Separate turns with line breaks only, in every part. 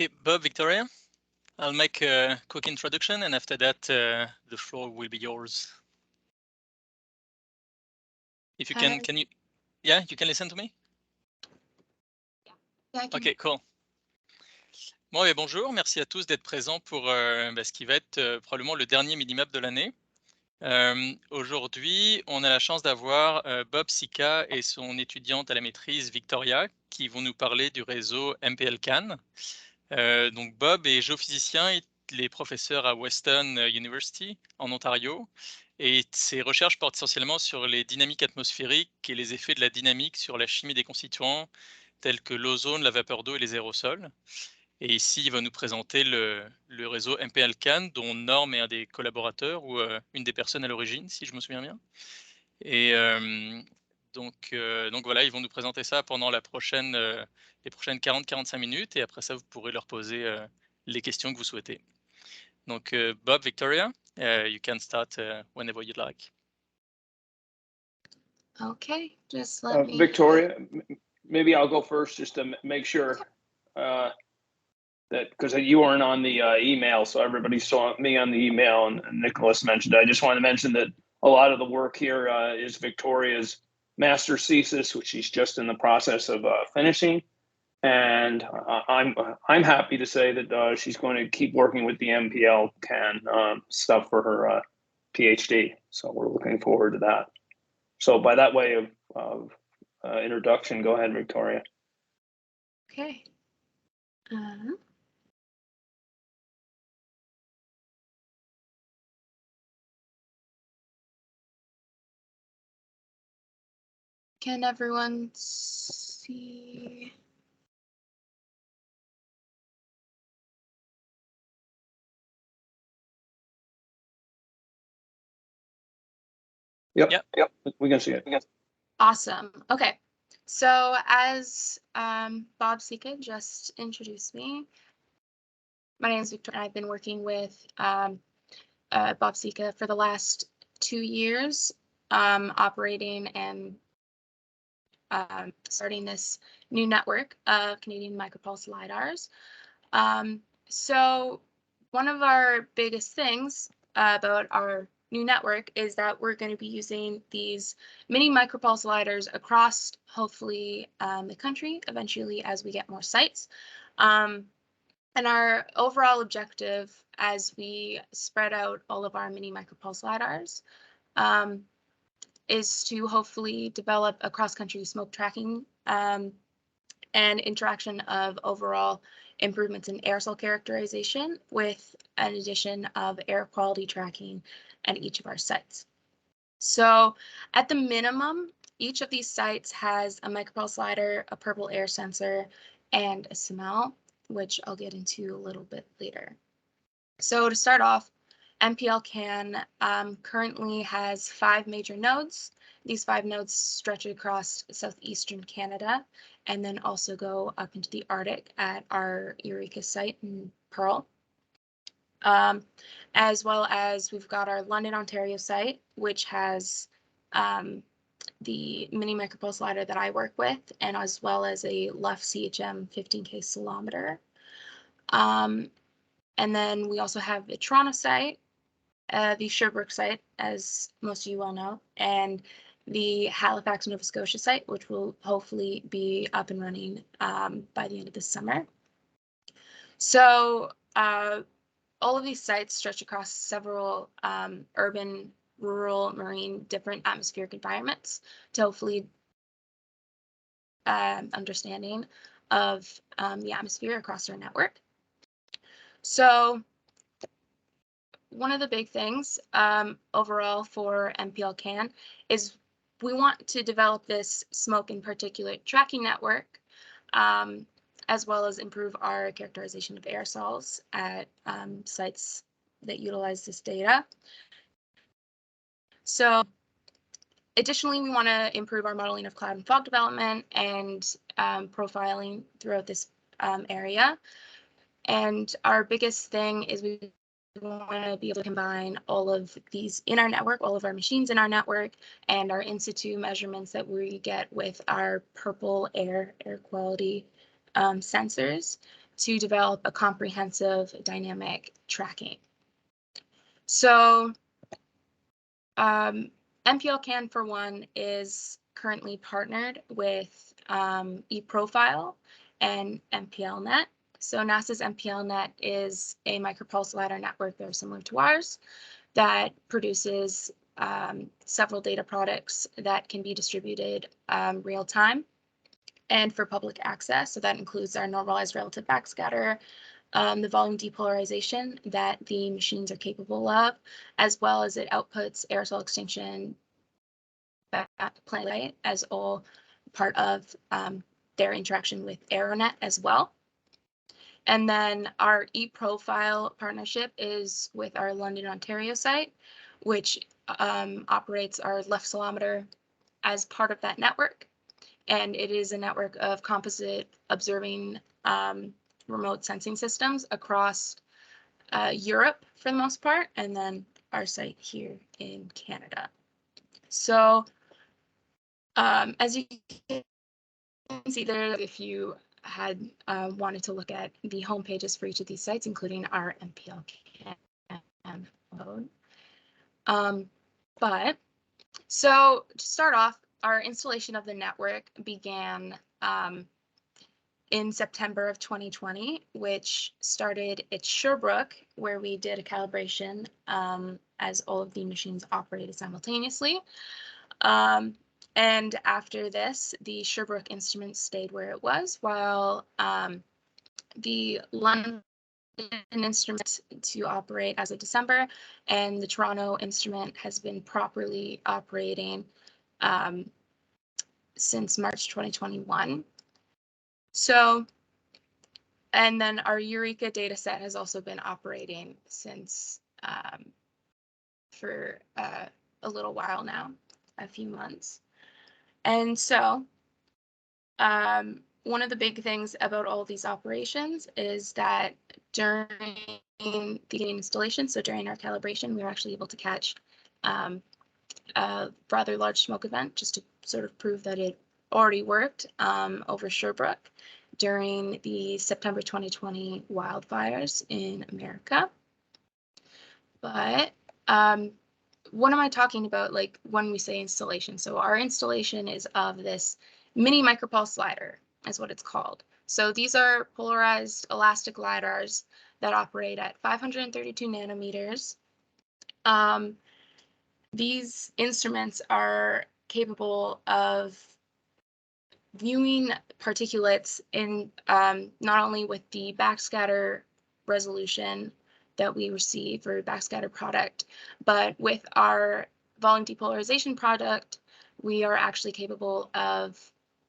Okay, Bob, Victoria, I'll make a quick introduction, and after that, the floor will be yours. If you can you, yeah, you can listen to me?
Yeah,
ok, cool. Bon, et bonjour, merci à tous d'être présents pour ce qui va être probablement le dernier minimap de l'année. Aujourd'hui, on a la chance d'avoir Bob Sica et son étudiante à la maîtrise Victoria qui vont nous parler du réseau MPLCAN. Donc Bob est géophysicien, il est professeur à Western University en Ontario et ses recherches portent essentiellement sur les dynamiques atmosphériques et les effets de la dynamique sur la chimie des constituants tels que l'ozone, la vapeur d'eau et les aérosols. Et ici, il va nous présenter le réseau MPLCAN, dont Norm est un des collaborateurs ou une des personnes à l'origine, si je me souviens bien. Et donc voilà, ils vont nous présenter ça pendant les prochaines 40-45 minutes. Et après ça, vous pourrez leur poser les questions que vous souhaitez. Donc Bob, Victoria, you can start whenever you'd like.
Okay, just let me...
Victoria, maybe I'll go first just to make sure that, because you weren't on the email, so everybody saw me on the email, and Nicholas mentioned it. I just want to mention that a lot of the work here is Victoria's master's thesis, which she's just in the process of finishing. And I'm happy to say that she's going to keep working with the MPLCAN stuff for her PhD. So we're looking forward to that. So by that way of introduction, go ahead, Victoria.
Okay. Can everyone see?
Yep, we can see it.
Awesome. Okay. So as Bob Sica just introduced me, my name is Victoria. I've been working with Bob Sica for the last 2 years, operating and starting this new network of Canadian Micro-pulse Lidars. So one of our biggest things about our new network is that we're going to be using these mini micropulse lidars across, hopefully, the country eventually as we get more sites. And our overall objective as we spread out all of our mini micropulse lidars is to hopefully develop a cross-country smoke tracking and interaction of overall improvements in aerosol characterization with an addition of air quality tracking at each of our sites. So at the minimum, each of these sites has a micropulse lidar, a purple air sensor, and a smell, which I'll get into a little bit later. So to start off, MPLCAN currently has 5 major nodes. These 5 nodes stretch across southeastern Canada and then also go up into the Arctic at our Eureka site in Pearl. As well as we've got our London, Ontario site, which has the mini micropulse lidar that I work with, and as well as a LUF CHM 15K ceilometer. And then we also have the Toronto site, the Sherbrooke site, as most of you all know, and the Halifax, Nova Scotia site, which will hopefully be up and running by the end of this summer. So all of these sites stretch across several urban, rural, marine, different atmospheric environments to hopefully understanding of the atmosphere across our network. So one of the big things overall for MPLCAN is we want to develop this smoke and particulate tracking network, as well as improve our characterization of aerosols at sites that utilize this data. So additionally, we want to improve our modeling of cloud and fog development and profiling throughout this area. And our biggest thing is we want to be able to combine all of these in our network, all of our machines in our network, and our in situ measurements that we get with our purple air quality sensors to develop a comprehensive dynamic tracking. So MPLCAN, for one, is currently partnered with eProfile and MPLNet. So NASA's MPLNet is a micro-pulse lidar network very similar to ours that produces several data products that can be distributed real time and for public access. So that includes our normalized relative backscatter, the volume depolarization that the machines are capable of, as well as it outputs aerosol extinction, planet light as all part of their interaction with Aeronet as well. And then our eProfile partnership is with our London, Ontario site, which operates our left ceilometer as part of that network. And it is a network of composite observing remote sensing systems across Europe for the most part, and then our site here in Canada. So as you can see there, if you had wanted to look at the home pages for each of these sites, including our MPLCAN mode. But so to start off, our installation of the network began in September of 2020, which started at Sherbrooke, where we did a calibration as all of the machines operated simultaneously. And after this, the Sherbrooke instrument stayed where it was, while the London instrument to operate as of December, and the Toronto instrument has been properly operating since March 2021. So, and then our Eureka data set has also been operating since for a little while now, a few months. And so one of the big things about all these operations is that during the installation, so during our calibration, we were actually able to catch a rather large smoke event just to sort of prove that it already worked over Sherbrooke during the September 2020 wildfires in America. But what am I talking about, like, when we say installation? So our installation is of this mini micro-pulse lidar, is what it's called. So these are polarized elastic lidars that operate at 532 nanometers. These instruments are capable of viewing particulates in not only with the backscatter resolution that we receive for backscatter product, but with our volume depolarization product, we are actually capable of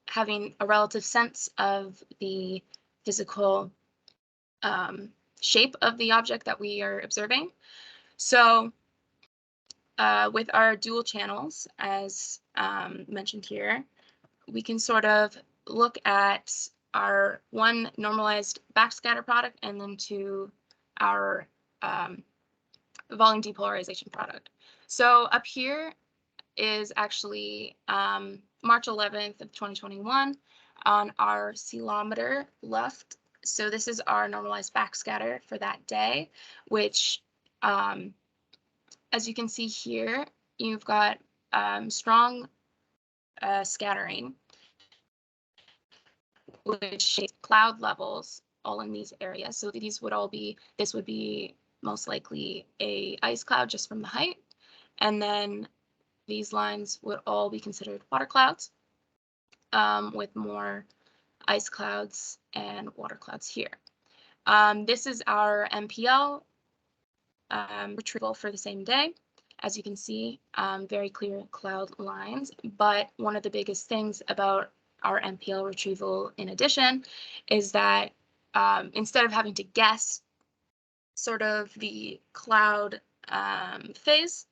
having a relative sense of the physical shape of the object that we are observing. So with our dual channels, as mentioned here, we can sort of look at our one normalized backscatter product and then to our volume depolarization product. So up here is actually March 11th of 2021 on our ceilometer left. So this is our normalized backscatter for that day, which as you can see here, you've got strong scattering, which shapes cloud levels all in these areas. So these would all be, this would be most likely a ice cloud just from the height. And then these lines would all be considered water clouds with more ice clouds and water clouds here. This is our MPL retrieval for the same day. As you can see, very clear cloud lines. But one of the biggest things about our MPL retrieval, in addition, is that instead of having to guess sort of the cloud phase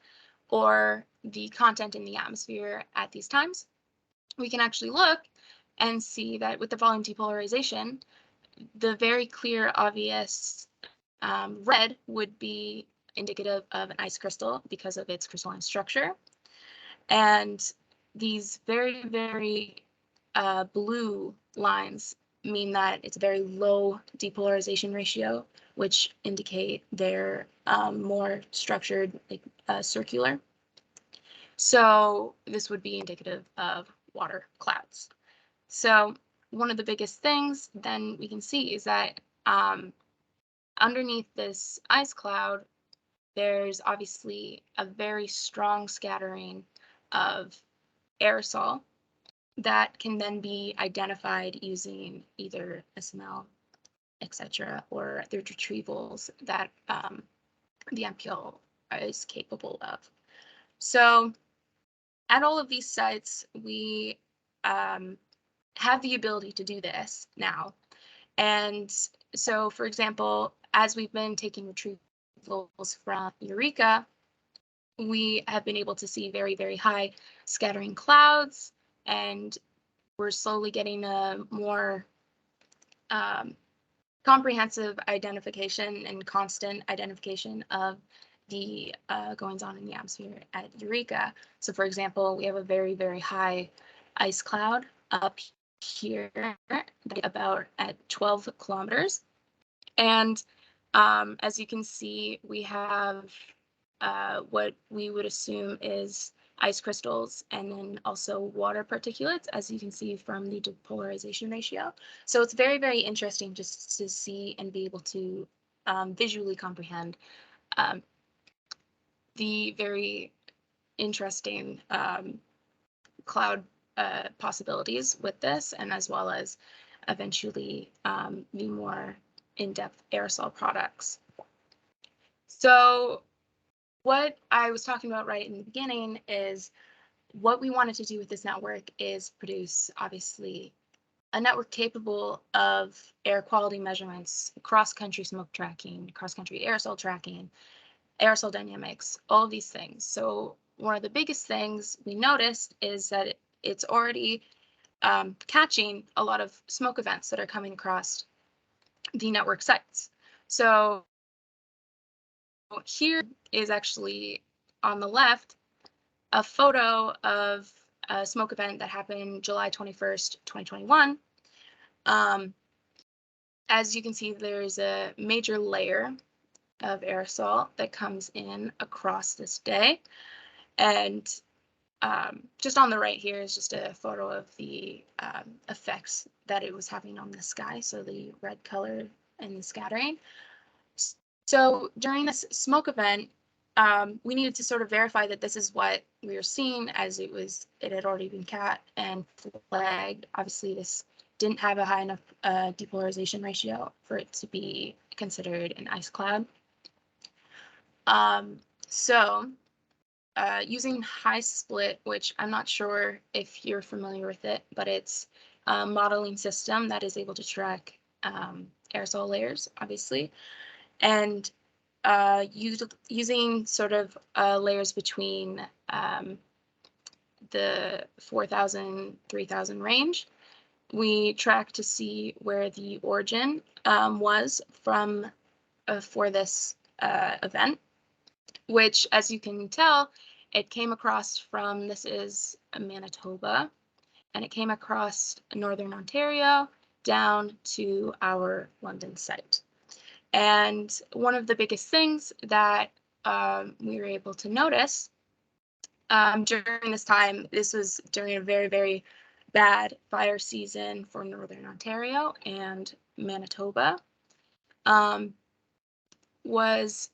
or the content in the atmosphere at these times, we can actually look and see that with the volume depolarization, the very clear, obvious red would be indicative of an ice crystal because of its crystalline structure. And these very, very blue lines mean that it's a very low depolarization ratio, which indicate they're more structured, like circular. So this would be indicative of water clouds. So one of the biggest things then we can see is that underneath this ice cloud, there's obviously a very strong scattering of aerosol that can then be identified using either SML, etc., or the retrievals that the MPL is capable of. So at all of these sites, we have the ability to do this now. And so, for example, as we've been taking retrievals from Eureka, we have been able to see very, very high scattering clouds, and we're slowly getting a more comprehensive identification and constant identification of the goings on in the atmosphere at Eureka. So for example, we have a very, very high ice cloud up here about at 12 kilometers. And as you can see, we have what we would assume is ice crystals and then also water particulates, as you can see from the depolarization ratio. So it's very, very interesting just to see and be able to visually comprehend the very interesting cloud possibilities with this, and as well as eventually the more in-depth aerosol products. So what I was talking about right in the beginning is what we wanted to do with this network is produce, obviously, a network capable of air quality measurements, cross-country smoke tracking, cross-country aerosol tracking, aerosol dynamics, all of these things. So one of the biggest things we noticed is that it's already catching a lot of smoke events that are coming across the network sites. So here is actually on the left a photo of a smoke event that happened July 21st, 2021. As you can see, there's a major layer of aerosol that comes in across this day. And just on the right here is just a photo of the effects that it was having on the sky. So the red color and the scattering. So during this smoke event, we needed to sort of verify that this is what we were seeing, as it had already been cat and flagged. Obviously, this didn't have a high enough depolarization ratio for it to be considered an ice cloud. Using high split, which I'm not sure if you're familiar with it, but it's a modeling system that is able to track aerosol layers, obviously, and using sort of layers between the 4,000, 3,000 range, we track to see where the origin was from for this event, which, as you can tell, it came across from, this is Manitoba, and it came across Northern Ontario down to our London site. And one of the biggest things that we were able to notice during this time, this was during a very, very bad fire season for Northern Ontario and Manitoba, was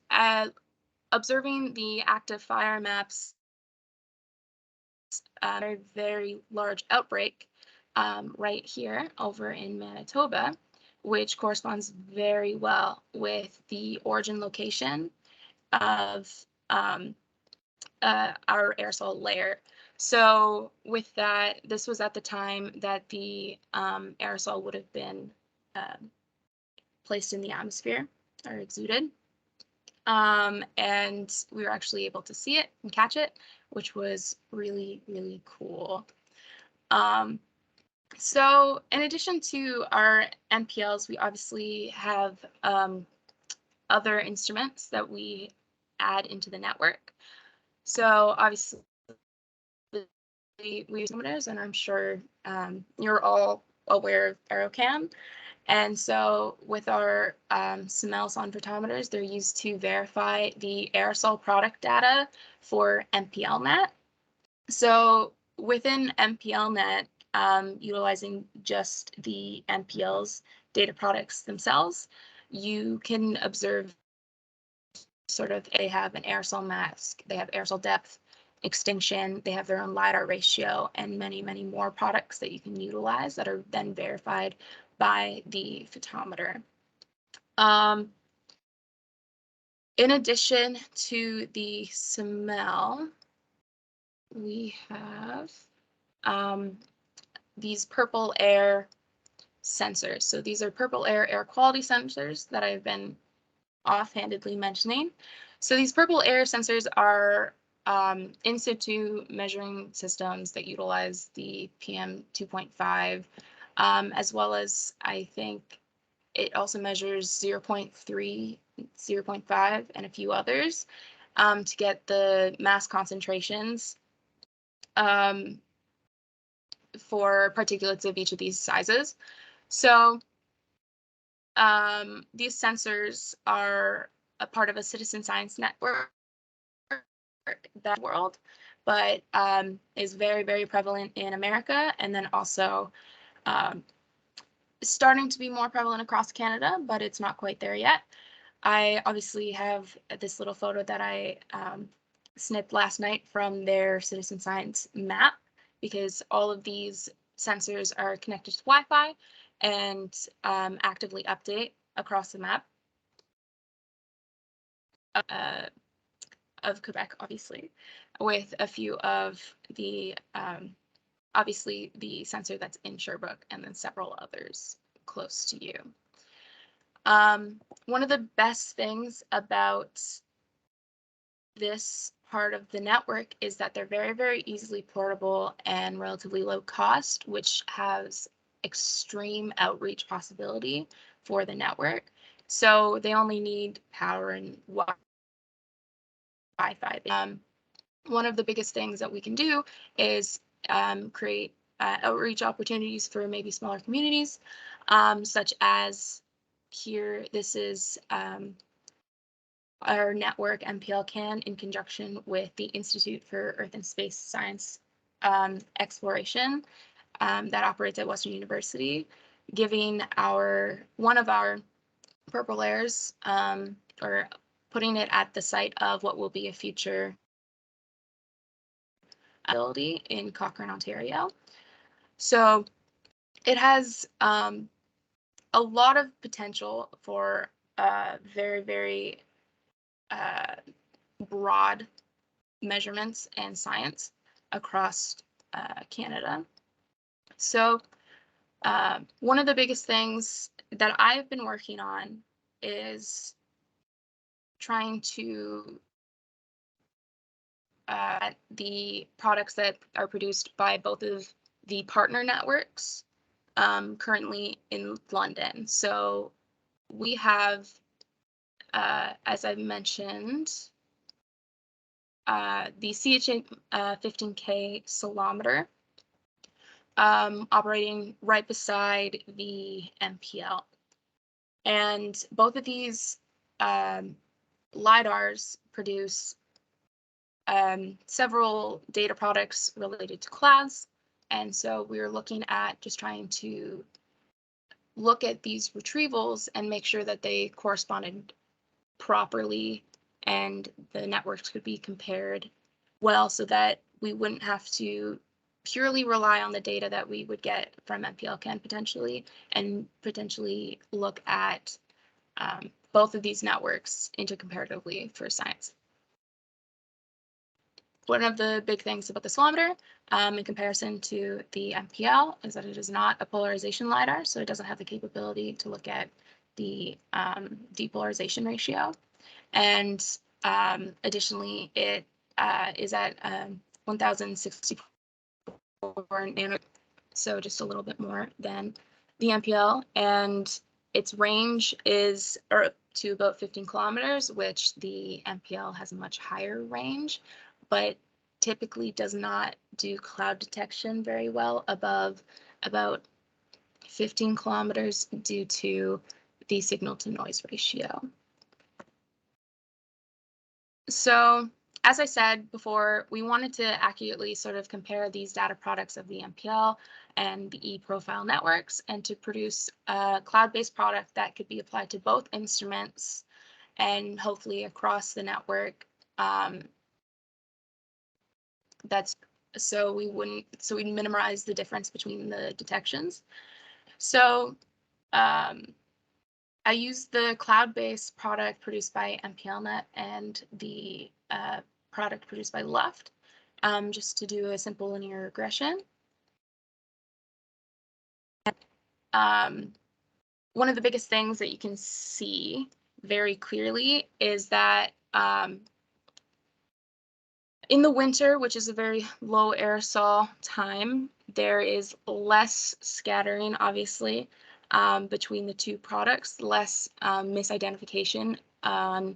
observing the active fire maps, a very large outbreak right here over in Manitoba, which corresponds very well with the origin location of our aerosol layer. So with that, this was at the time that the aerosol would have been placed in the atmosphere or exuded. And we were actually able to see it and catch it, which was really, really cool. So in addition to our MPLs, we obviously have other instruments that we add into the network. So obviously we use emitters, and I'm sure you're all aware of aerocam. And so with our smell sonophotometers, they're used to verify the aerosol product data for MPLNet. So within MPLNet, utilizing just the MPLs data products themselves, you can observe sort of, they have an aerosol mask, they have aerosol depth, extinction, they have their own LiDAR ratio, and many, many more products that you can utilize that are then verified by the photometer. In addition to the smell, we have these purple air sensors. So these are purple air quality sensors that I've been offhandedly mentioning. So these purple air sensors are in situ measuring systems that utilize the PM 2.5, as well as, I think it also measures 0.3, 0.5, and a few others to get the mass concentrations for particulates of each of these sizes. So these sensors are a part of a citizen science network that world, but is very, very prevalent in America, and then also starting to be more prevalent across Canada, but it's not quite there yet. I obviously have this little photo that I snipped last night from their citizen science map, because all of these sensors are connected to Wi-Fi and actively update across the map of Quebec, obviously, with a few of the, obviously the sensor that's in Sherbrooke, and then several others close to you. One of the best things about this part of the network is that they're very, very easily portable and relatively low cost, which has extreme outreach possibility for the network. So they only need power and Wi-Fi. One of the biggest things that we can do is create outreach opportunities for maybe smaller communities, such as here, this is our network, MPLCAN, in conjunction with the Institute for Earth and Space Science Exploration that operates at Western University, giving one of our purple airs, or putting it at the site of what will be a future facility in Cochrane, Ontario. So it has a lot of potential for very, very broad measurements and science across Canada. So one of the biggest things that I've been working on is trying to the products that are produced by both of the partner networks currently in London. So we have, as I've mentioned, the CH15K solometer operating right beside the MPL. And both of these Lidars produce several data products related to clouds. And so we were looking at just trying to look at these retrievals and make sure that they corresponded properly and the networks could be compared well, so that we wouldn't have to purely rely on the data that we would get from MPLCAN potentially, and potentially look at both of these networks intercomparatively for science. One of the big things about the solometer in comparison to the MPL is that it is not a polarization LiDAR, so it doesn't have the capability to look at the depolarization ratio. And additionally, it is at 1064 nano, so just a little bit more than the MPL, and its range is to about 15 kilometers, which the MPL has a much higher range, but typically does not do cloud detection very well above about 15 kilometers due to the signal to noise ratio. So as I said before, we wanted to accurately sort of compare these data products of the MPL and the e-profile networks and to produce a cloud-based product that could be applied to both instruments and hopefully across the network. So we minimize the difference between the detections. So I used the cloud-based product produced by MPLNet and the product produced by Luft just to do a simple linear regression. One of the biggest things that you can see very clearly is that in the winter, which is a very low aerosol time, there is less scattering, obviously, between the two products, less misidentification on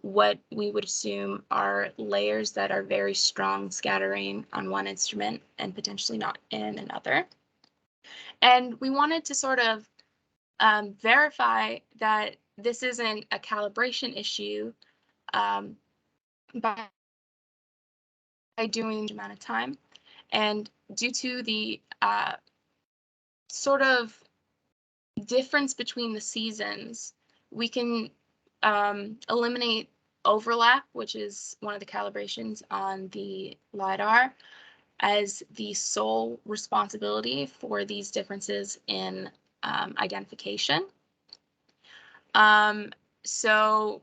what we would assume are layers that are very strong scattering on one instrument and potentially not in another. And we wanted to sort of verify that this isn't a calibration issue by doing the amount of time. And due to the sort of difference between the seasons, we can eliminate overlap, which is one of the calibrations on the LiDAR, as the sole responsibility for these differences in identification. So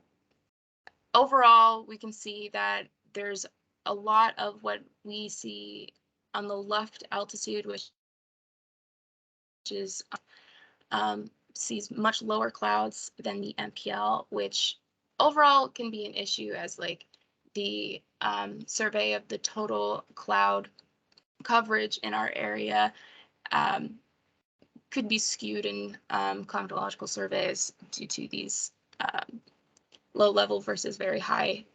overall, we can see that there's a lot of what we see on the left altitude, which is sees much lower clouds than the MPL, which overall can be an issue as like the survey of the total cloud coverage in our area could be skewed in climatological surveys due to these low level versus very high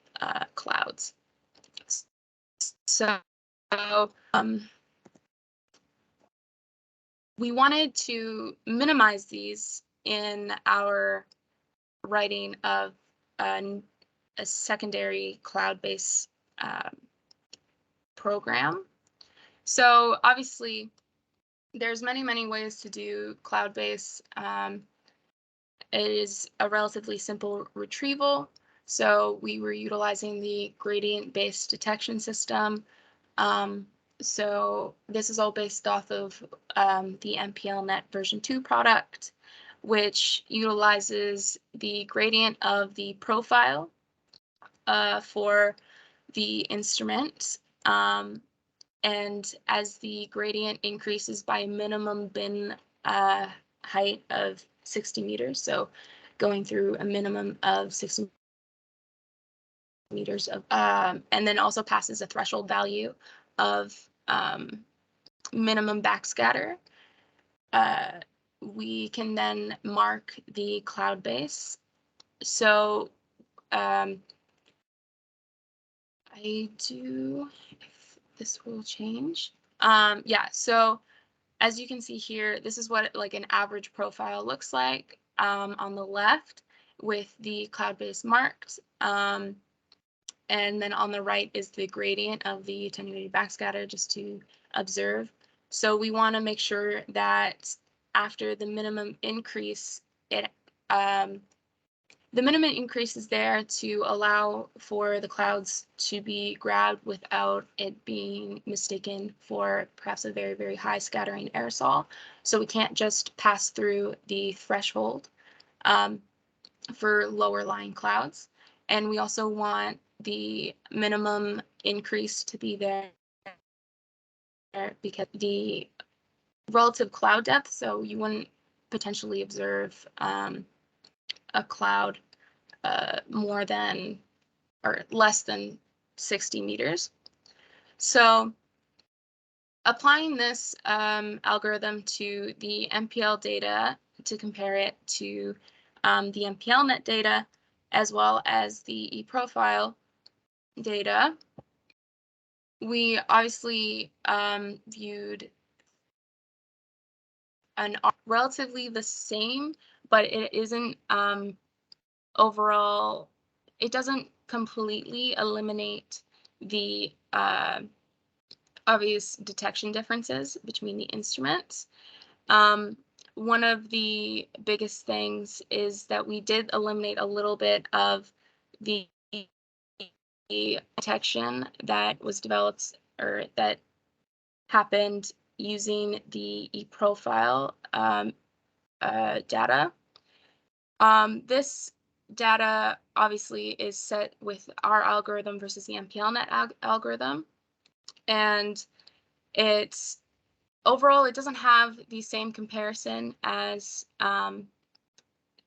clouds. So we wanted to minimize these in our writing of a secondary cloud-based program. So obviously, there's many ways to do cloud-based. It is a relatively simple retrieval. So we were utilizing the gradient-based detection system. So this is all based off of the MPLNet version 2 product, which utilizes the gradient of the profile for the instrument. And as the gradient increases by a minimum bin height of 60 meters, so going through a minimum of 60 meters of, and then also passes a threshold value of minimum backscatter, we can then mark the cloud base. So I do, if this will change. Yeah, so as you can see here, this is what like an average profile looks like on the left with the cloud base marked. And then on the right is the gradient of the attenuated backscatter just to observe. So we want to make sure that after the minimum increase, the minimum increase is there to allow for the clouds to be grabbed without it being mistaken for perhaps a very high scattering aerosol. So we can't just pass through the threshold for lower lying clouds. And we also want the minimum increase to be there because the relative cloud depth, so you wouldn't potentially observe a cloud more than or less than 60 meters. So applying this algorithm to the MPL data to compare it to the MPLNet data, as well as the e-profile data, we obviously viewed relatively the same, but it isn't overall, it doesn't completely eliminate the obvious detection differences between the instruments. One of the biggest things is that we did eliminate a little bit of the detection that was developed or that happened using the eProfile data. This data obviously is set with our algorithm versus the MPLNet algorithm, and it's overall it doesn't have the same comparison as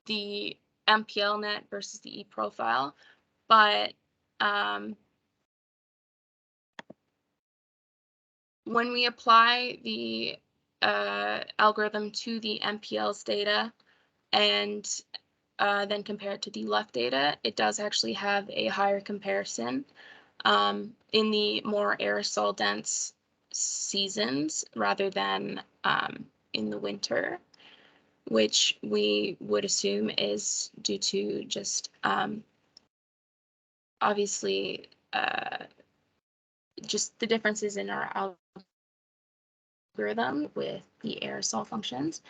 the MPLNet versus the eProfile, but when we apply the algorithm to the MPLs data and then compare it to the LUF data, it does actually have a higher comparison in the more aerosol dense seasons rather than in the winter, which we would assume is due to just obviously just the differences in our algorithm with the aerosol functions.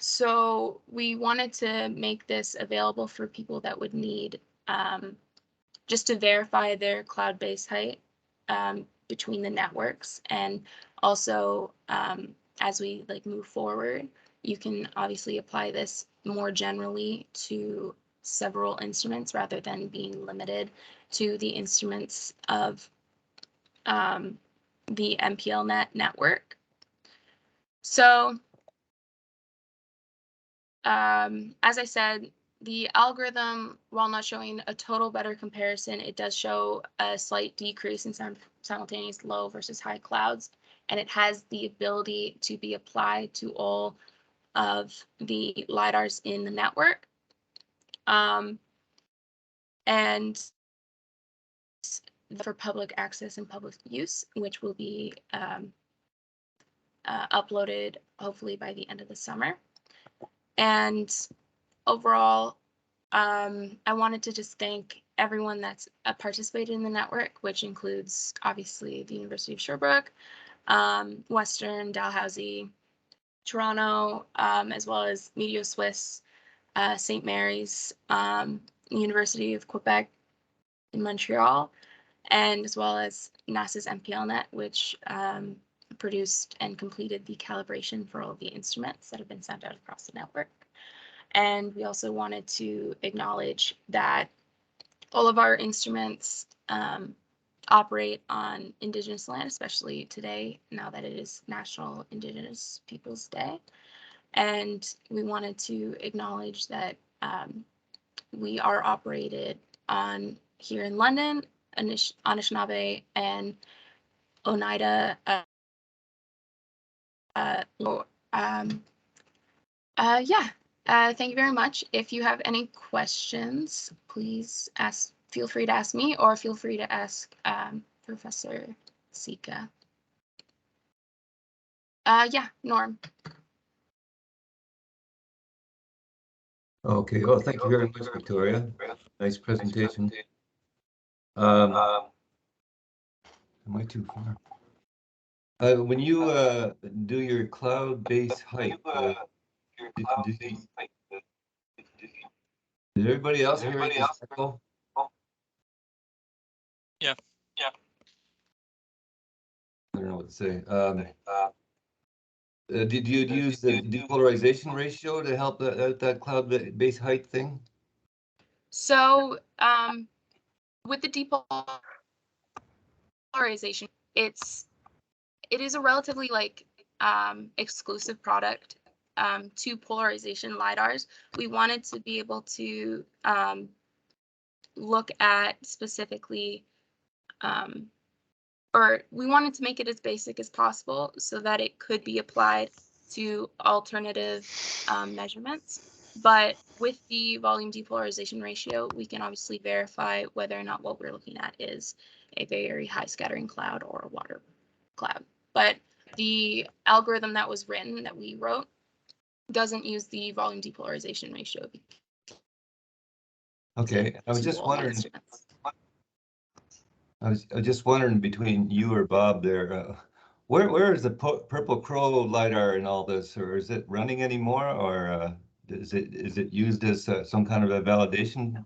So we wanted to make this available for people that would need just to verify their cloud base height between the networks, and also as we move forward, you can obviously apply this more generally to several instruments rather than being limited to the instruments of the MPLNet network. So as I said, the algorithm, while not showing a total better comparison, it does show a slight decrease in simultaneous low versus high clouds, and it has the ability to be applied to all of the lidars in the network. And for public access and public use, which will be uploaded hopefully by the end of the summer. And overall, I wanted to just thank everyone that's participated in the network, which includes obviously the University of Sherbrooke, Western, Dalhousie, Toronto, as well as Medio Suisse, St. Mary's, University of Quebec in Montreal, and as well as NASA's MPLNet, which produced and completed the calibration for all of the instruments that have been sent out across the network. And we also wanted to acknowledge that all of our instruments operate on Indigenous land, especially today, now that it is National Indigenous Peoples Day. And we wanted to acknowledge that we are operated on here in London, Anishinaabe and Oneida. Thank you very much. If you have any questions, please feel free to ask me, or feel free to ask Professor Sica. Norm.
Okay, well, thank you very much, Victoria. Nice presentation. Am I too far? When you do your cloud base height, did everybody else hear it?
Yeah.
I don't know what to say. Did you use the depolarization ratio to help that cloud base height thing?
So with the depolarization, it is a relatively exclusive product to polarization lidars. We wanted to be able to look at specifically, or we wanted to make it as basic as possible so that it could be applied to alternative measurements. But with the volume depolarization ratio, we can obviously verify whether or not what we're looking at is a very high scattering cloud or a water cloud. But the algorithm that was written, that we wrote, doesn't use the volume depolarization ratio.
Okay, I was just wondering. I was just wondering between you or Bob there, where is the Purple Crow LiDAR in all this, or is it running anymore, or is it used as some kind of a validation?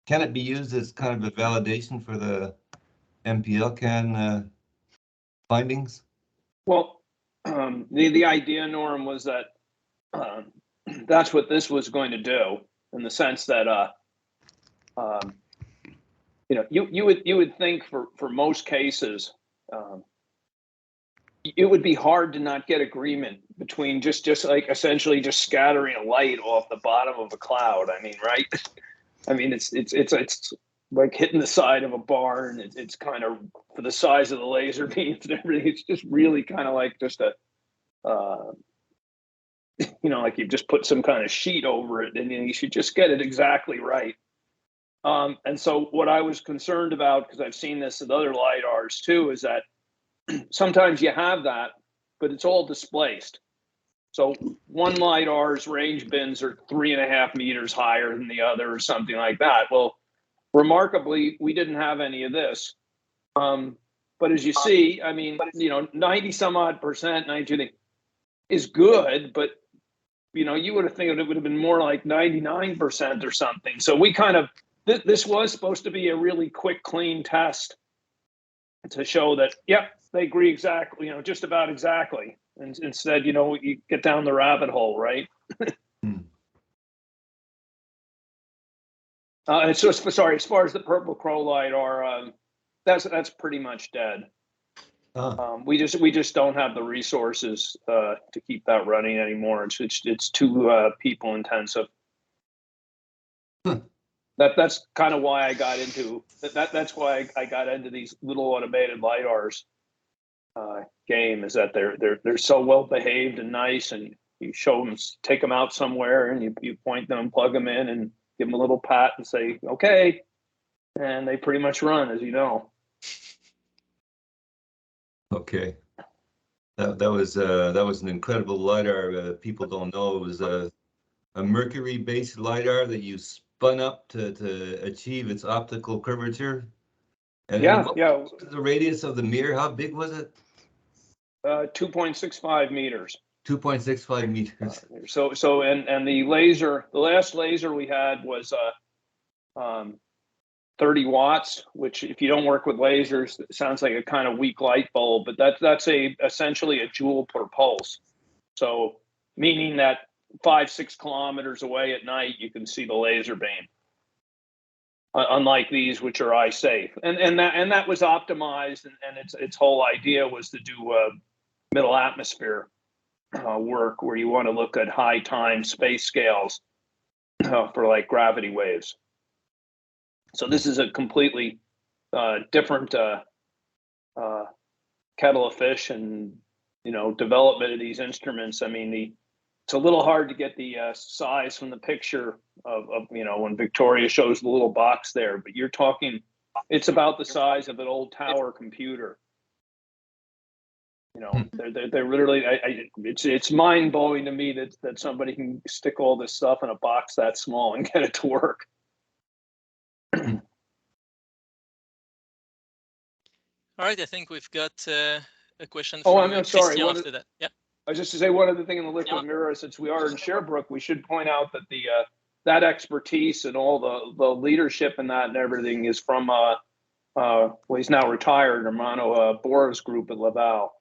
Can it be used as kind of a validation for the MPLCAN findings?
Well, the idea, Norm, was that that's what this was going to do, in the sense that you know, you would think for most cases, it would be hard to not get agreement between just like essentially just scattering a light off the bottom of a cloud. I mean, right? I mean, it's like hitting the side of a barn. It's kind of for the size of the laser beams and everything. It's just really kind of like just a you know, like you just put some kind of sheet over it, and you should just get it exactly right. And so what I was concerned about, because I've seen this with other LiDARs too, is that sometimes you have that, but it's all displaced. So one LiDAR's range bins are 3.5 meters higher than the other or something like that. Well, remarkably, we didn't have any of this. But as you see, I mean, you know, 90 some odd percent, 92 is good, but you know, you would have think it would have been more like 99% or something. So we kind of, this was supposed to be a really quick, clean test to show that, yep, they agree exactly, you know, just about exactly. And instead, you know, you get down the rabbit hole, right? And so, sorry, as far as the Purple Crow LiDAR, that's pretty much dead. We just don't have the resources to keep that running anymore. It's too people intensive. That's kind of why I got into that's why I got into these little automated LiDARs game, is that they're so well behaved and nice, and you show them, take them out somewhere, and you point them, plug them in, and give them a little pat and say okay, and they pretty much run, as you know.
Okay, that was an incredible LiDAR. People don't know it was a mercury-based LiDAR that you spun up to achieve its optical curvature. And what was the radius of the mirror? How big was it?
2.65 meters.
2.65 meters.
So and the laser, the last laser we had was 30 watts, which if you don't work with lasers, it sounds like a kind of weak light bulb, but that's essentially a joule per pulse. So meaning that 5-6 kilometers away at night, you can see the laser beam. Unlike these, which are eye safe, and that was optimized, and its whole idea was to do middle atmosphere work, where you want to look at high time space scales for like gravity waves. So this is a completely different kettle of fish, and you know, development of these instruments. I mean, it's a little hard to get the size from the picture of you know, when Victoria shows the little box there, but you're talking, it's about the size of an old tower computer. You know, they're literally, it's mind blowing to me that somebody can stick all this stuff in a box that small and get it to work.
All right, I think we've got a question from
I'm sorry.
Christian after that. Yeah.
I was just to say one other thing in the liquid mirror, since we are in Sherbrooke, we should point out that the that expertise and all the leadership in that and everything is from well, he's now retired, Romano Bora's group at Laval.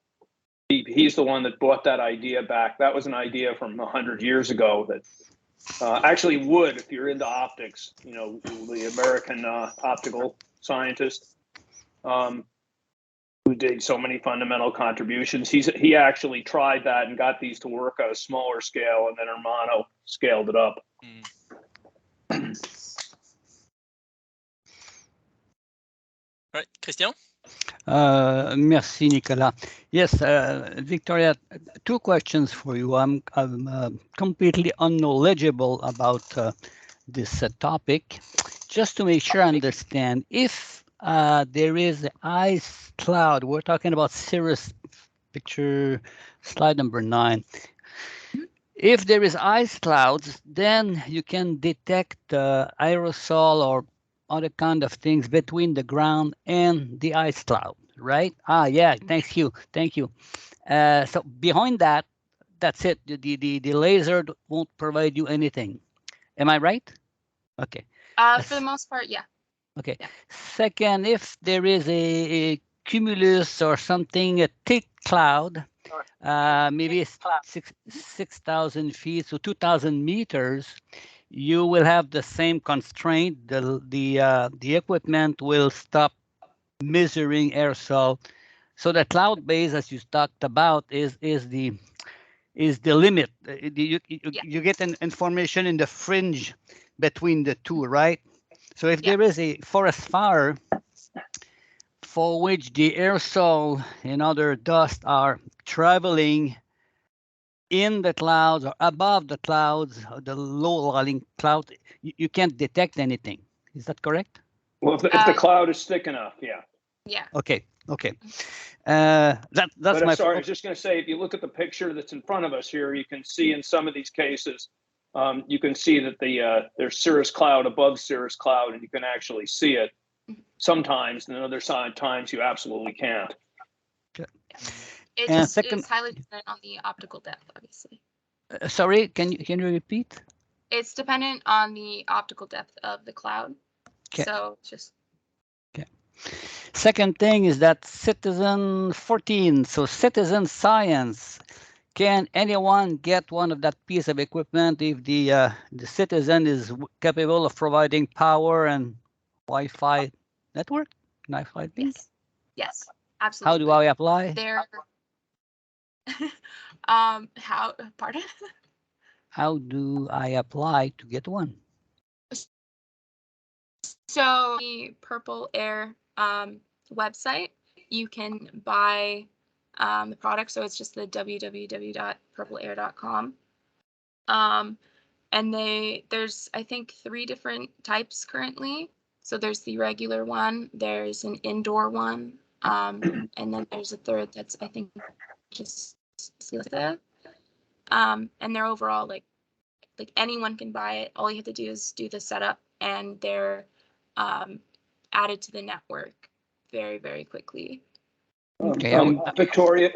He's the one that brought that idea back. That was an idea from 100 years ago that actually would, if you're into optics, you know, the American optical scientist who did so many fundamental contributions. He actually tried that and got these to work at a smaller scale, and then Romano scaled it up.
All right, Christian?
Merci, Nicolas. Yes, Victoria, two questions for you. I'm completely unknowledgeable about this topic. Just to make sure I understand, if there is an ice cloud, we're talking about cirrus picture, slide number 9. If there is ice clouds, then you can detect aerosol or other kind of things between the ground and the ice cloud, right? Yeah, thank you. So behind that, that's it. The laser won't provide you anything. Am I right? Okay.
For the most part, yeah.
Okay.
Yeah.
Second, if there is a cumulus or something, a thick cloud, maybe 6,000 feet, so 2,000 meters, you will have the same constraint. The equipment will stop measuring aerosol. So the cloud base, as you talked about, is the limit. You get an information in the fringe between the two, right? So if there is a forest fire for which the aerosol and other dust are traveling in the clouds or above the clouds, or the low-lying cloud, you can't detect anything. Is that correct?
Well, if the cloud is thick enough, yeah.
Yeah.
Okay. That's
but
my.
Sorry, I was just going to say, if you look at the picture that's in front of us here, you can see in some of these cases, you can see that there's cirrus cloud above cirrus cloud, and you can actually see it sometimes, and other times you absolutely can't.
Okay.
It's highly dependent on the optical depth, obviously.
Sorry, can you repeat?
It's dependent on the optical depth of the cloud.
Okay.
So just.
Okay. Second thing is that citizen 14. So citizen science. Can anyone get one of that piece of equipment if the citizen is capable of providing power and Wi-Fi network? Wi-Fi link?
Yes, absolutely.
How do I apply?
How? Pardon?
How do I apply to get one?
So the Purple Air website, you can buy the product. So it's just the www.purpleair.com. And there's, I think, 3 different types currently. So there's the regular one, there's an indoor one, and then there's a third that's, I think, just Sica. And they're overall like anyone can buy it. All you have to do is do the setup, and they're added to the network very, very quickly.
Okay.
Victoria,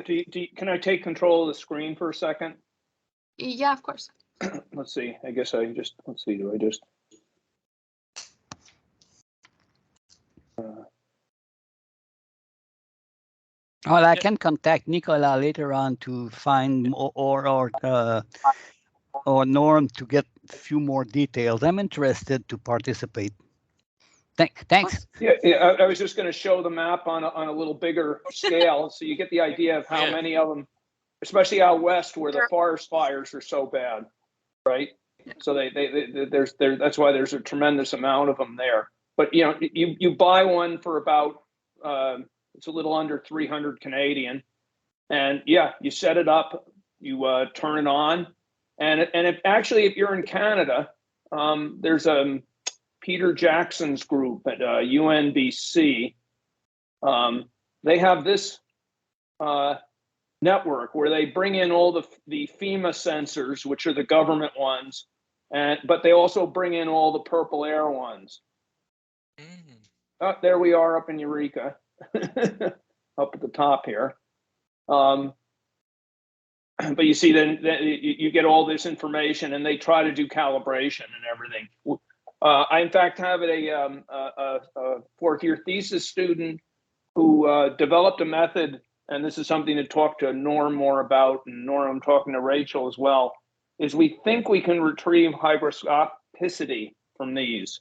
can I take control of the screen for a second?
Yeah, of course.
Let's see. I guess let's see. Do I just?
Well, I can contact Nicola later on to find or Norm to get a few more details. I'm interested to participate. Thanks.
Yeah, I was just going to show the map on a little bigger scale, so you get the idea of how many of them, especially out west where the forest fires are so bad, right? So that's why there's a tremendous amount of them there. But you buy one for about it's a little under 300 Canadian, and you set it up, you turn it on, and if you're in Canada, there's Peter Jackson's group at UNBC. They have this network where they bring in all the FEMA sensors, which are the government ones, but they also bring in all the Purple Air ones. Oh, there we are up in Eureka, up at the top here. But you see, then you get all this information, and they try to do calibration and everything. I, in fact, have a fourth-year thesis student who developed a method, and this is something to talk to Norm more about, and Norm, I'm talking to Rachel as well, is we think we can retrieve hygroscopicity from these.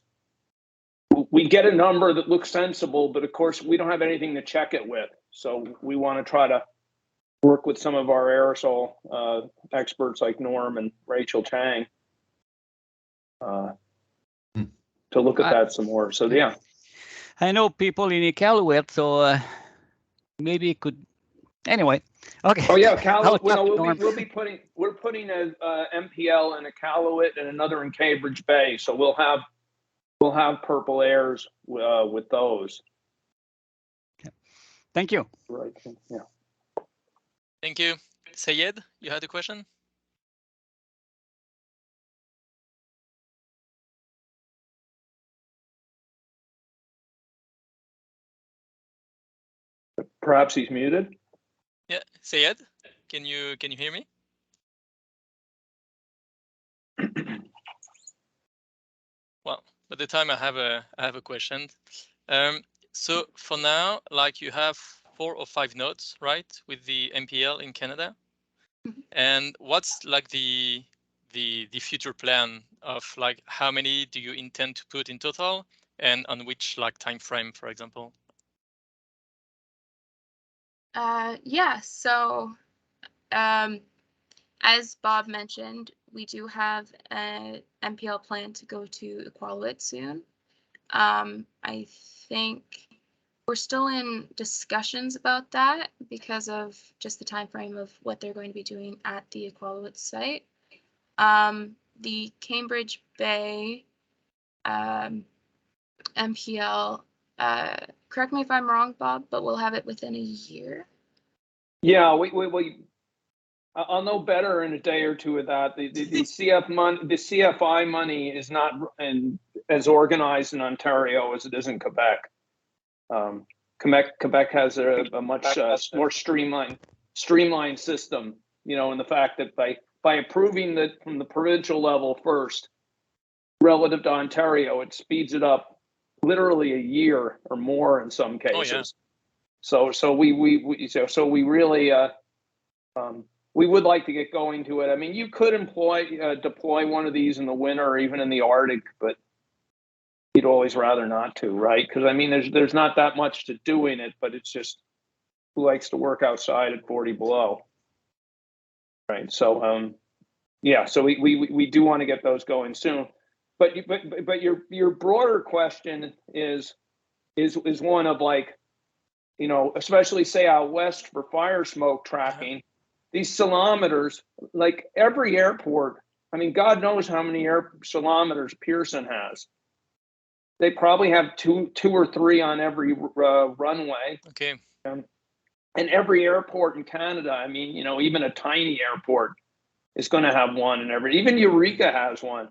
We get a number that looks sensible, but of course, we don't have anything to check it with. So we want to try to work with some of our aerosol experts like Norm and Rachel Chang. To look at that some more. So yeah,
I know people in Iqaluit, so maybe it could. Anyway, okay.
Oh yeah, we'll be putting a MPL in Iqaluit and another in Cambridge Bay. So we'll have Purple Airs with those.
Okay. Thank you.
Right. Yeah.
Thank you. Sayed, you had a question?
Perhaps he's muted.
Yeah, Sayed, can you hear me? Well, by the time I have a question. So for now, like you have 4 or 5 nodes, right, with the MPL in Canada, and what's like the future plan of like how many do you intend to put in total, and on which like time frame, for example?
Yeah, so as Bob mentioned, we do have an MPL plan to go to Equalwit soon. I think we're still in discussions about that because of just the time frame of what they're going to be doing at the Equalwit site. The Cambridge Bay MPL, correct me if I'm wrong, Bob, but we'll have it within a year.
Yeah, I'll know better in a day or two of that. The CFI money is not as organized in Ontario as it is in Quebec. Quebec has a much more streamlined system, you know, in the fact that by approving that from the provincial level first, relative to Ontario, it speeds it up literally a year or more in some cases. Oh, yeah. So we really we would like to get going to it. I mean, you could deploy one of these in the winter or even in the Arctic, but you'd always rather not to, right? Because I mean, there's not that much to do in it, but it's just who likes to work outside at 40 below, right? So yeah, so we do want to get those going soon. But your broader question is one of like, you know, especially say out west for fire smoke tracking, these ceilometers, like every airport, I mean, God knows how many ceilometers Pearson has. They probably have two or three on every runway.
Okay.
And every airport in Canada, I mean, you know, even a tiny airport is going to have one in every, even Eureka has one.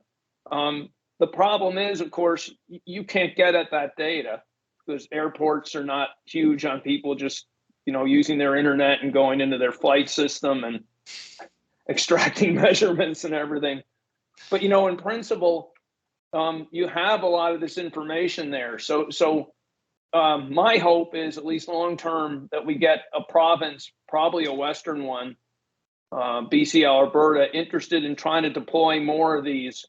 The problem is, of course, you can't get at that data because airports are not huge on people just, you know, using their internet and going into their flight system and extracting measurements and everything. But, you know, in principle, you have a lot of this information there. So my hope is, at least long term, that we get a province, probably a Western one, BC, Alberta, interested in trying to deploy more of these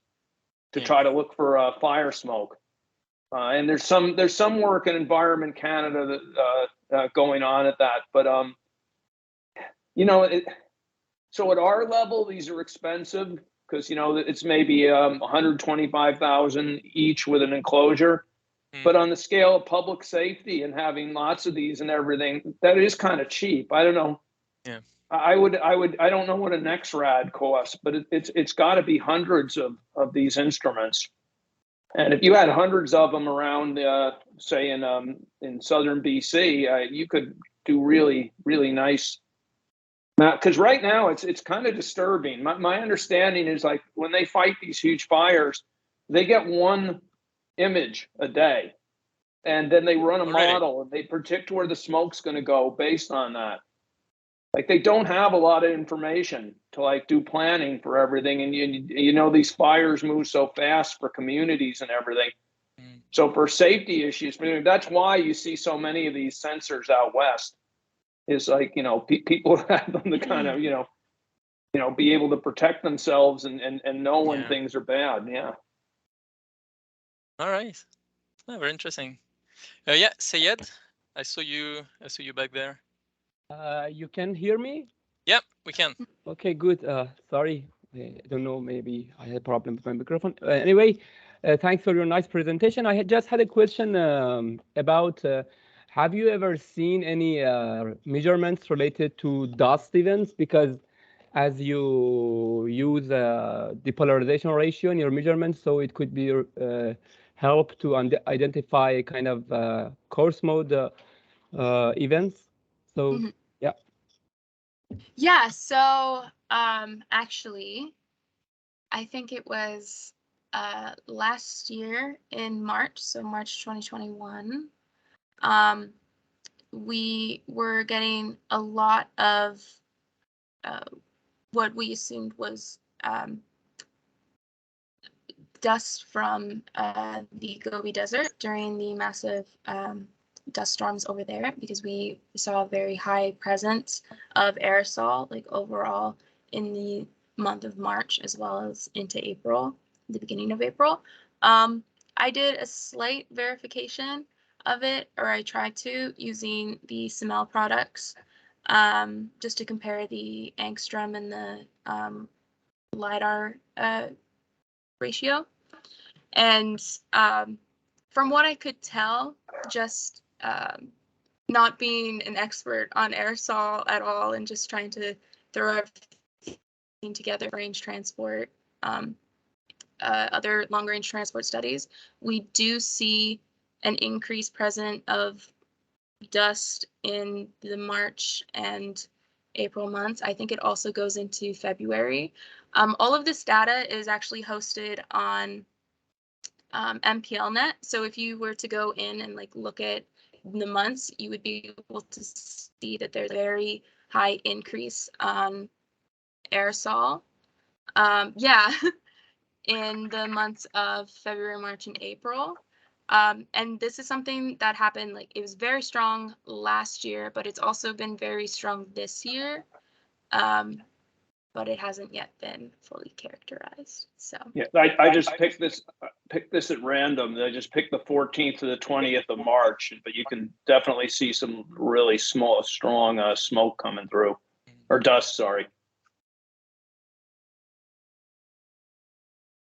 to try to look for fire smoke. And there's some work in Environment Canada that going on at that, but you know, so at our level, these are expensive because, you know, it's maybe 125,000 each with an enclosure. But on the scale of public safety and having lots of these and everything, that is kind of cheap. I don't know.
Yeah.
I don't know what an XRAD costs, but it's got to be hundreds of these instruments. And if you had hundreds of them around, say in southern BC, you could do really, really nice. Because right now it's kind of disturbing. My understanding is, like, when they fight these huge fires, they get one image a day, and then they run a model and they predict where the smoke's going to go based on that. Like, they don't have a lot of information to like do planning for everything, and you know, these fires move so fast for communities and everything. So for safety issues, that's why you see so many of these sensors out west. Is like, you know, people have them to kind of, you know, be able to protect themselves and know when things are bad. Yeah.
All right. Oh, very interesting. Yeah, Sayed, I saw you back there.
You can hear me?
Yeah, we can.
Okay, good. Sorry, I don't know, maybe I had a problem with my microphone. Anyway, thanks for your nice presentation. I just had a question about, have you ever seen any measurements related to dust events? Because as you use depolarization ratio in your measurements, so it could be help to identify kind of coarse mode events. So, yeah.
Yeah, so actually, I think it was last year in March, so March 2021, we were getting a lot of what we assumed was dust from the Gobi Desert during the massive dust storms over there, because we saw a very high presence of aerosol, like overall in the month of March as well as into April, the beginning of April. I did a slight verification of it, or I tried to, using the Simel products, just to compare the angstrom and the Lidar ratio. And from what I could tell, just not being an expert on aerosol at all and just trying to throw everything together, range transport, other long-range transport studies, we do see an increase present of dust in the March and April months. I think it also goes into February. All of this data is actually hosted on MPLNet. So if you were to go in and like look at the months, you would be able to see that there's a very high increase on aerosol. Yeah, in the months of February, March, and April. And this is something that happened, like it was very strong last year, but it's also been very strong this year. But it hasn't yet been fully characterized. So
yeah, I just picked this at random. I just picked the 14th to the 20th of March, but you can definitely see some really strong smoke coming through, or dust. Sorry.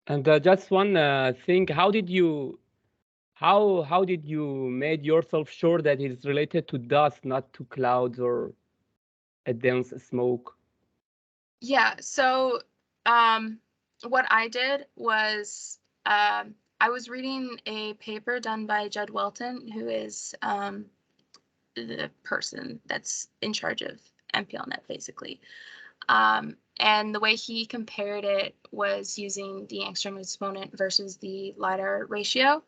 And just one thing, how did you made yourself sure that it's related to dust, not to clouds or a dense smoke?
yeah, so what I did was I was reading a paper done by Judd Welton, who is the person that's in charge of MPLNet, basically. And the way he compared it was using the angstrom exponent versus the Lidar ratio.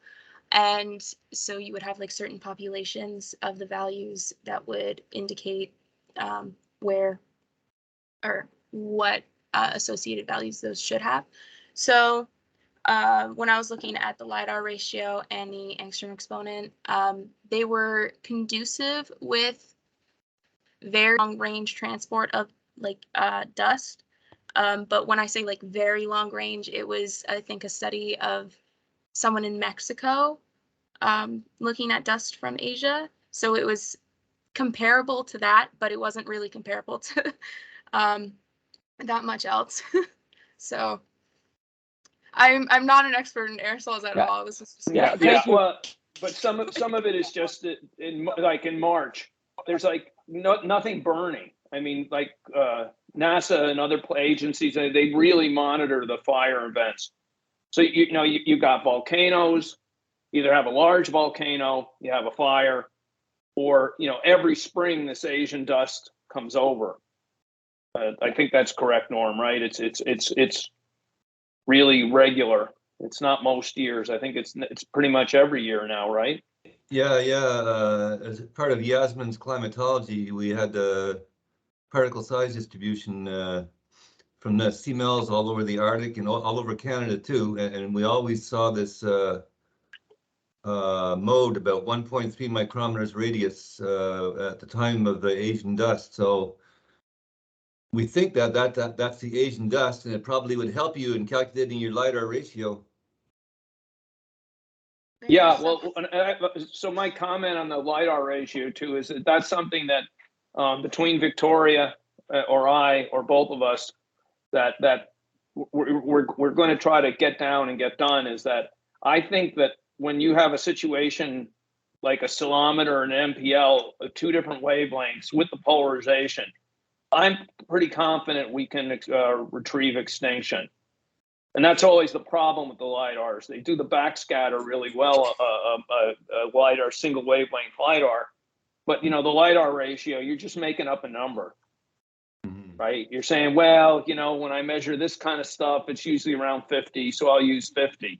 And so you would have like certain populations of the values that would indicate where or what associated values those should have. So when I was looking at the Lidar ratio and the angstrom exponent, they were conducive with very long range transport of like dust. But when I say like very long range, it was, I think, a study of someone in Mexico looking at dust from Asia. So it was comparable to that, but it wasn't really comparable to that much else. So I'm not an expert in aerosols at all. This is just
yeah. Well, but some of it is just that in March, there's like nothing burning. I mean, like NASA and other agencies, they really monitor the fire events. So you got volcanoes. Either have a large volcano, you have a fire, or every spring this Asian dust comes over. I think that's correct, Norm, right? It's really regular. It's not most years. I think it's pretty much every year now, right?
Yeah. As part of Yasmin's climatology, we had the particle size distribution from the seamells all over the Arctic and all over Canada too, and we always saw this mode about 1.3 micrometers radius at the time of the Asian dust. So we think that's the Asian dust, and it probably would help you in calculating your Lidar ratio.
Yeah, well, so my comment on the Lidar ratio too is that that's something that between Victoria or I or both of us that we're going to try to get down and get done, is that I think that when you have a situation like a ceilometer and an MPL, two different wavelengths with the polarization, I'm pretty confident we can retrieve extinction. And that's always the problem with the LIDARs. They do the backscatter really well, LIDAR, single wavelength LIDAR. But, the LIDAR ratio, you're just making up a number. right? You're saying, well, you know, when I measure this kind of stuff, it's usually around 50, so I'll use 50.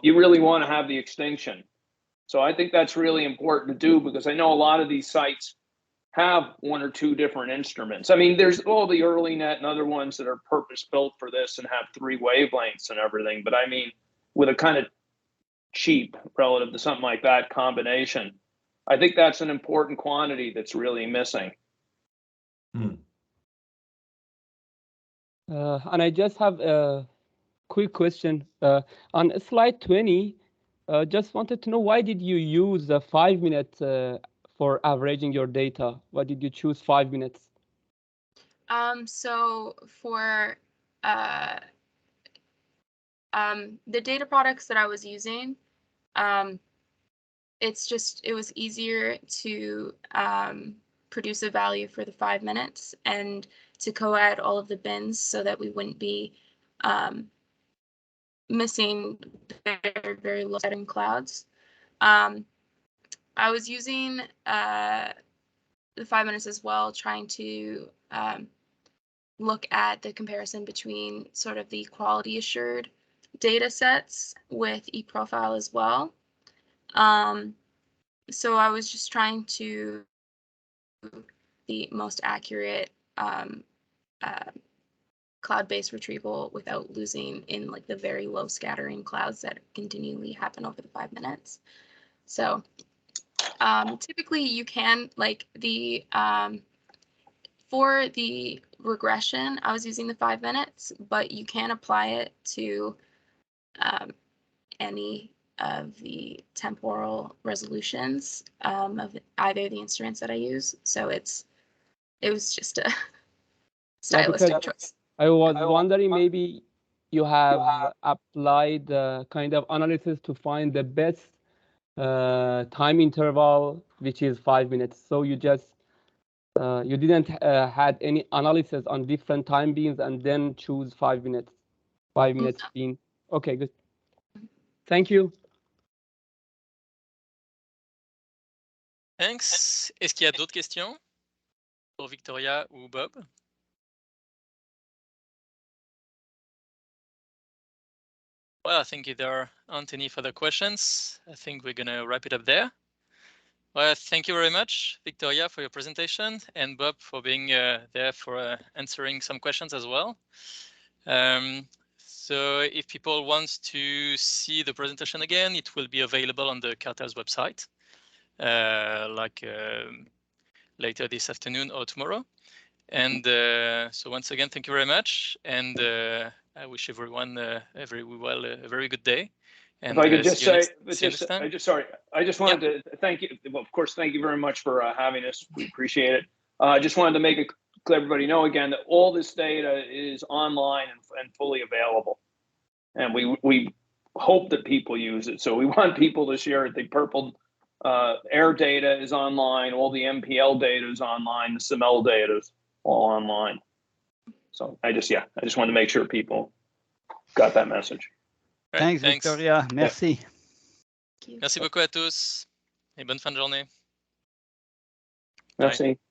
You really want to have the extinction. So I think that's really important to do, because I know a lot of these sites have one or two different instruments. I mean, there's all the EarlyNet and other ones that are purpose-built for this and have 3 wavelengths and everything. But I mean, with a kind of cheap relative to something like that combination, I think that's an important quantity that's really missing.
And I just have a quick question. On slide 20, just wanted to know, why did you use 5 minutes for averaging your data? Why did you choose 5 minutes?
So for the data products that I was using, it was easier to produce a value for the 5 minutes and to co-add all of the bins so that we wouldn't be missing very, very low setting clouds. I was using the 5 minutes as well, trying to look at the comparison between sort of the quality assured data sets with eProfile as well. So I was just trying to the most accurate cloud-based retrieval without losing in like the very low scattering clouds that continually happen over the 5 minutes. So typically you can, like the for the regression, I was using the 5 minutes, but you can apply it to any of the temporal resolutions of either the instruments that I use. So it was just a stylistic choice.
I was wondering, maybe you have applied kind of analysis to find the best time interval, which is 5 minutes. So you just you didn't had any analysis on different time beams and then choose 5 minutes. 5 minutes being okay. Good. Thank you.
Thanks. Est-ce qu'il y a d'autres questions pour Victoria ou Bob? Well, I think if there aren't any further questions, I think we're going to wrap it up there. Well, thank you very much, Victoria, for your presentation, and Bob for being there for answering some questions as well. So if people want to see the presentation again, it will be available on the Carter's website, later this afternoon or tomorrow. And so once again, thank you very much. And I wish everyone a very good day. And
if I could just say, I just wanted to thank you. Well, of course, thank you very much for having us. We appreciate it. I just wanted to make it let everybody know again that all this data is online and fully available. And we hope that people use it. So we want people to share it. The purple air data is online. All the MPL data is online. The SML data is all online. So I just wanted to make sure people got that message.
Right, thanks, Victoria. Merci.
Merci beaucoup à tous et bonne fin de journée.
Merci. Bye.